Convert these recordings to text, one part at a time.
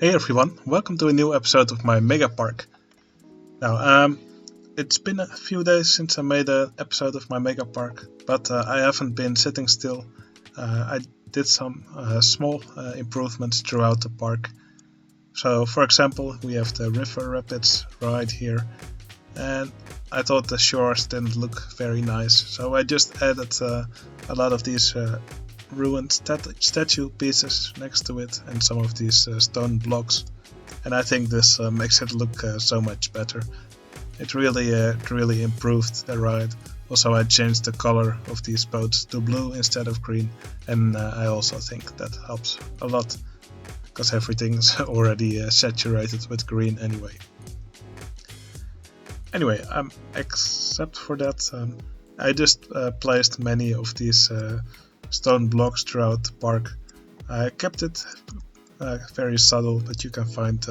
Hey everyone, welcome to a new episode of my Megapark. Now, it's been a few days since I made an episode of my Megapark, but I haven't been sitting still. I did some small improvements throughout the park. So, for example, we have the river rapids right here, and I thought the shores didn't look very nice, so I just added a lot of these ruined statue pieces next to it and some of these stone blocks, and I think this makes it look so much better. It really improved the ride. Also, I changed the color of these boats to blue instead of green, and I also think that helps a lot because everything's already saturated with green anyway. Anyway, except for that, I just placed many of these stone blocks throughout the park. I kept it very subtle, but you can find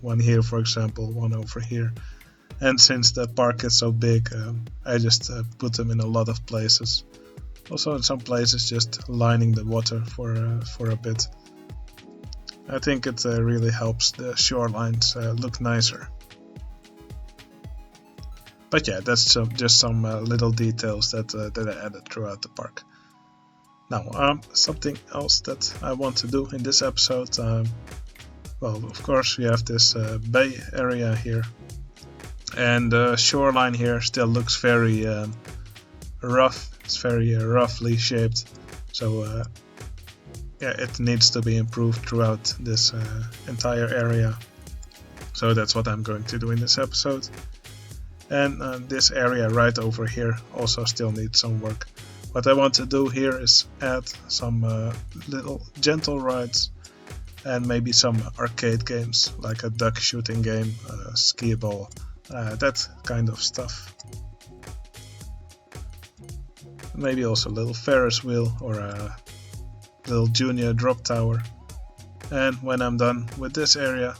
one here, for example, one over here. And since the park is so big, I just put them in a lot of places. Also in some places just lining the water for a bit. I think it really helps the shorelines look nicer. But yeah, that's just some little details that I added throughout the park. Now, something else that I want to do in this episode, well, of course we have this bay area here, and the shoreline here still looks very rough. It's very roughly shaped, so yeah, it needs to be improved throughout this entire area. So that's what I'm going to do in this episode. And this area right over here also still needs some work. What I want to do here is add some little gentle rides and maybe some arcade games like a duck shooting game, ski ball, that kind of stuff. Maybe also a little ferris wheel or a little junior drop tower. And when I'm done with this area,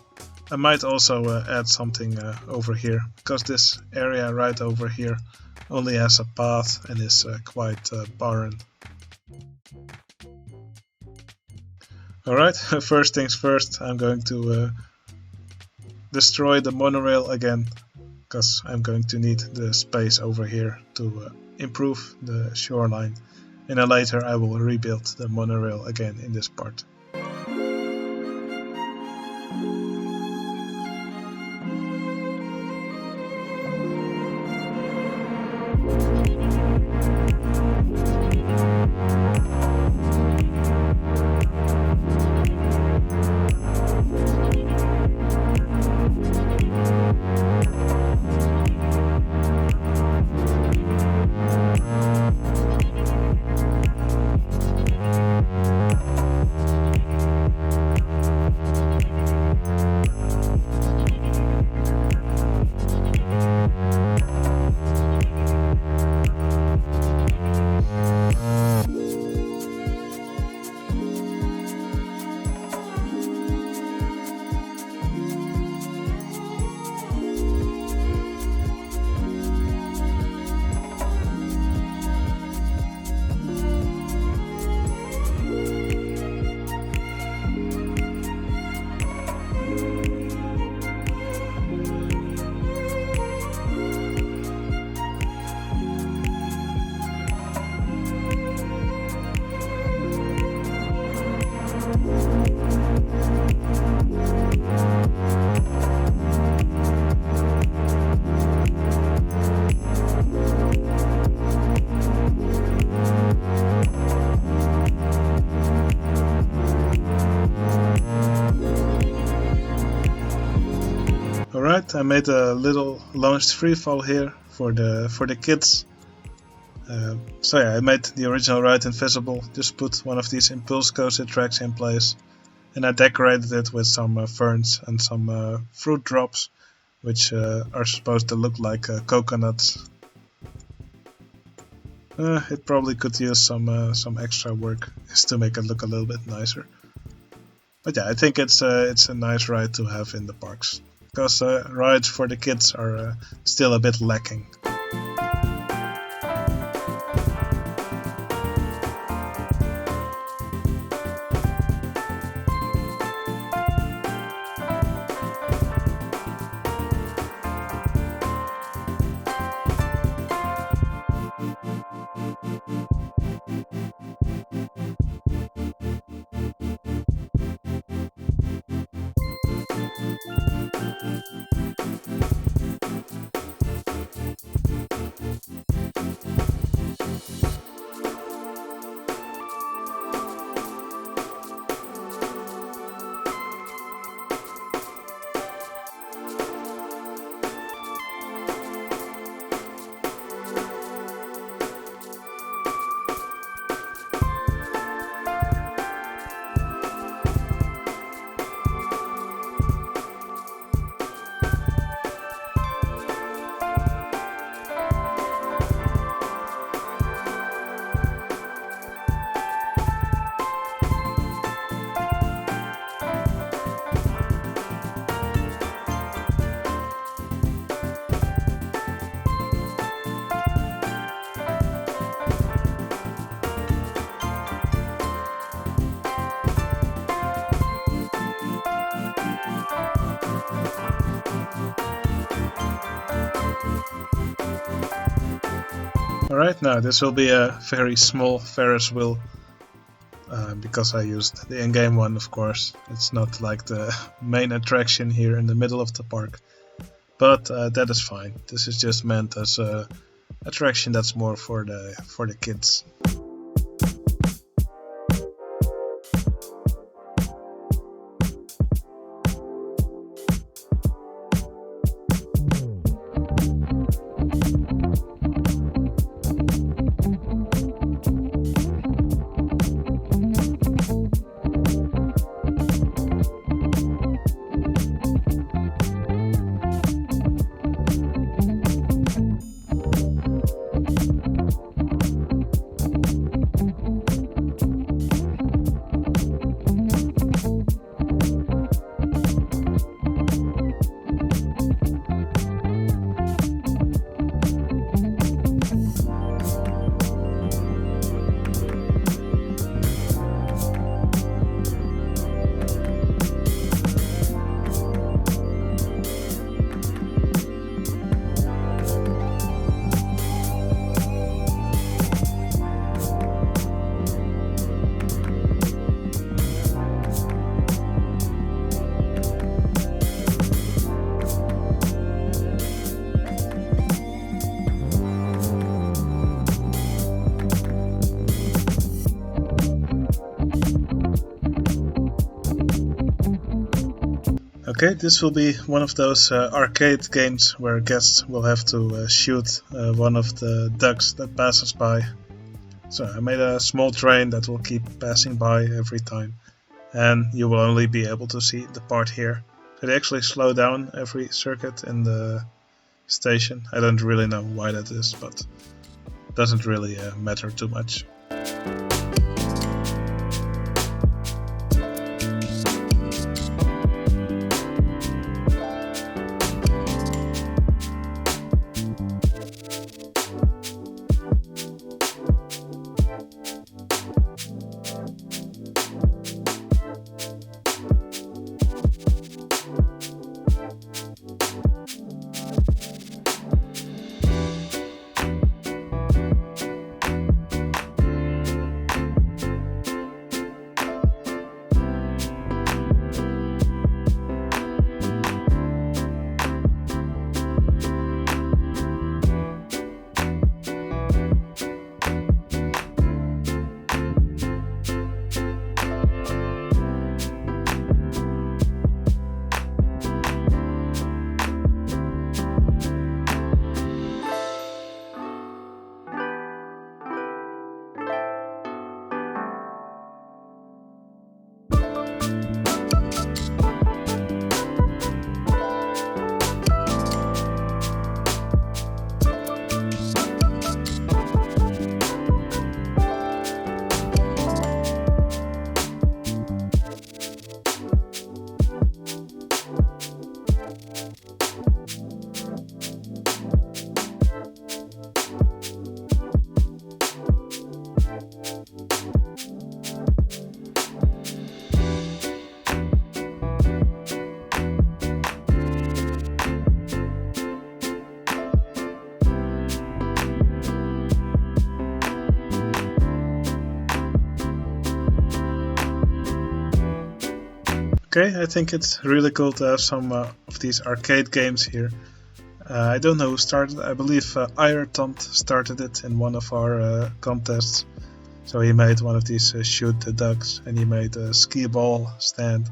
I might also add something over here, because this area right over here only has a path and is quite barren. Alright, first things first, I'm going to destroy the monorail again, because I'm going to need the space over here to improve the shoreline, and then later I will rebuild the monorail again in this part. Alright, I made a little launched freefall here for the kids. So yeah, I made the original ride invisible, just put one of these impulse coaster tracks in place, and I decorated it with some ferns and some fruit drops, which are supposed to look like coconuts. It probably could use some extra work just to make it look a little bit nicer. But yeah, I think it's a nice ride to have in the parks, because rides for the kids are still a bit lacking. Alright, now this will be a very small Ferris wheel, because I used the in-game one, of course. It's not like the main attraction here in the middle of the park, but that is fine. This is just meant as a attraction that's more for the kids. Okay, this will be one of those arcade games where guests will have to shoot one of the ducks that passes by. So I made a small train that will keep passing by every time, and you will only be able to see the part here. So they actually slow down every circuit in the station. I don't really know why that is, but it doesn't really matter too much. Okay, I think it's really cool to have some of these arcade games here. I don't know who started. I believe Ayrton started it in one of our contests. So he made one of these shoot the ducks, and he made a skee ball stand.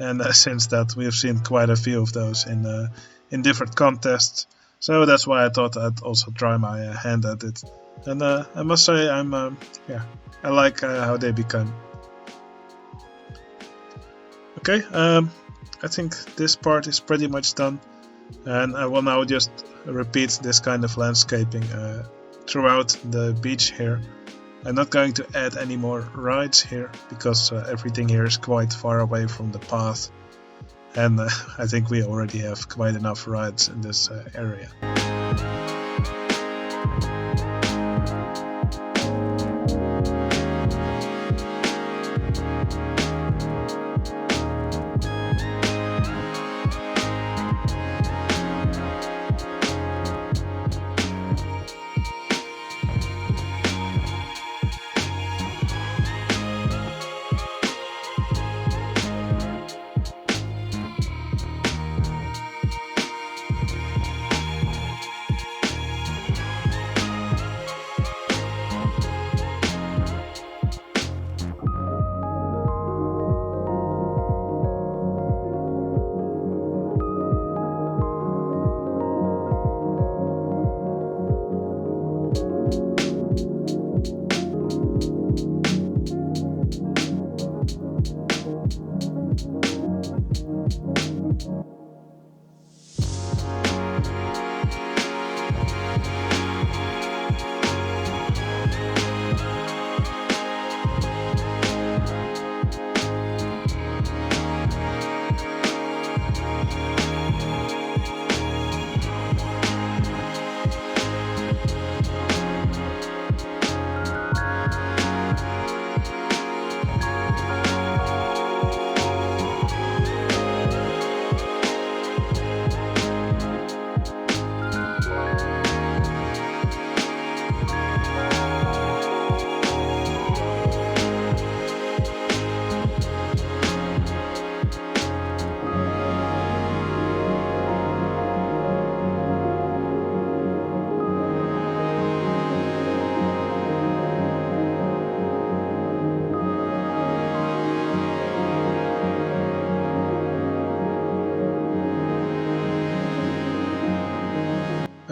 And since that, we have seen quite a few of those in different contests. So that's why I thought I'd also try my hand at it. And I must say, I like how they become. Okay, I think this part is pretty much done, and I will now just repeat this kind of landscaping throughout the beach here. I'm not going to add any more rides here because everything here is quite far away from the path, and I think we already have quite enough rides in this area.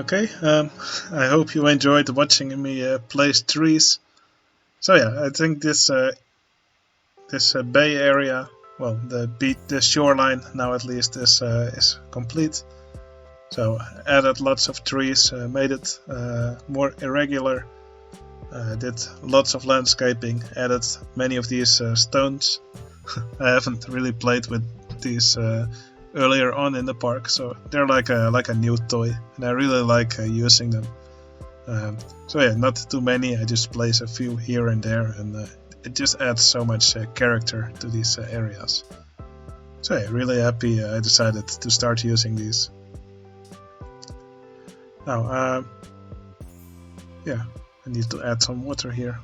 Okay, I hope you enjoyed watching me place trees. So yeah, I think this bay area, well, the shoreline now at least is complete. So added lots of trees, made it more irregular, did lots of landscaping, added many of these stones. I haven't really played with these earlier on in the park, so they're like a new toy, and I really like using them. So yeah, not too many, I just place a few here and there, and it just adds so much character to these areas. So yeah, really happy I decided to start using these. Now, yeah, I need to add some water here.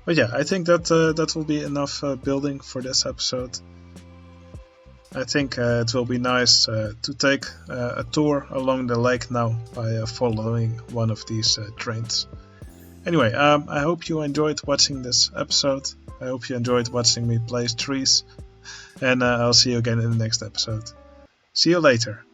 But yeah, I think that will be enough building for this episode. I think it will be nice to take a tour along the lake now by following one of these trains. Anyway, I hope you enjoyed watching this episode. I hope you enjoyed watching me place trees. And I'll see you again in the next episode. See you later.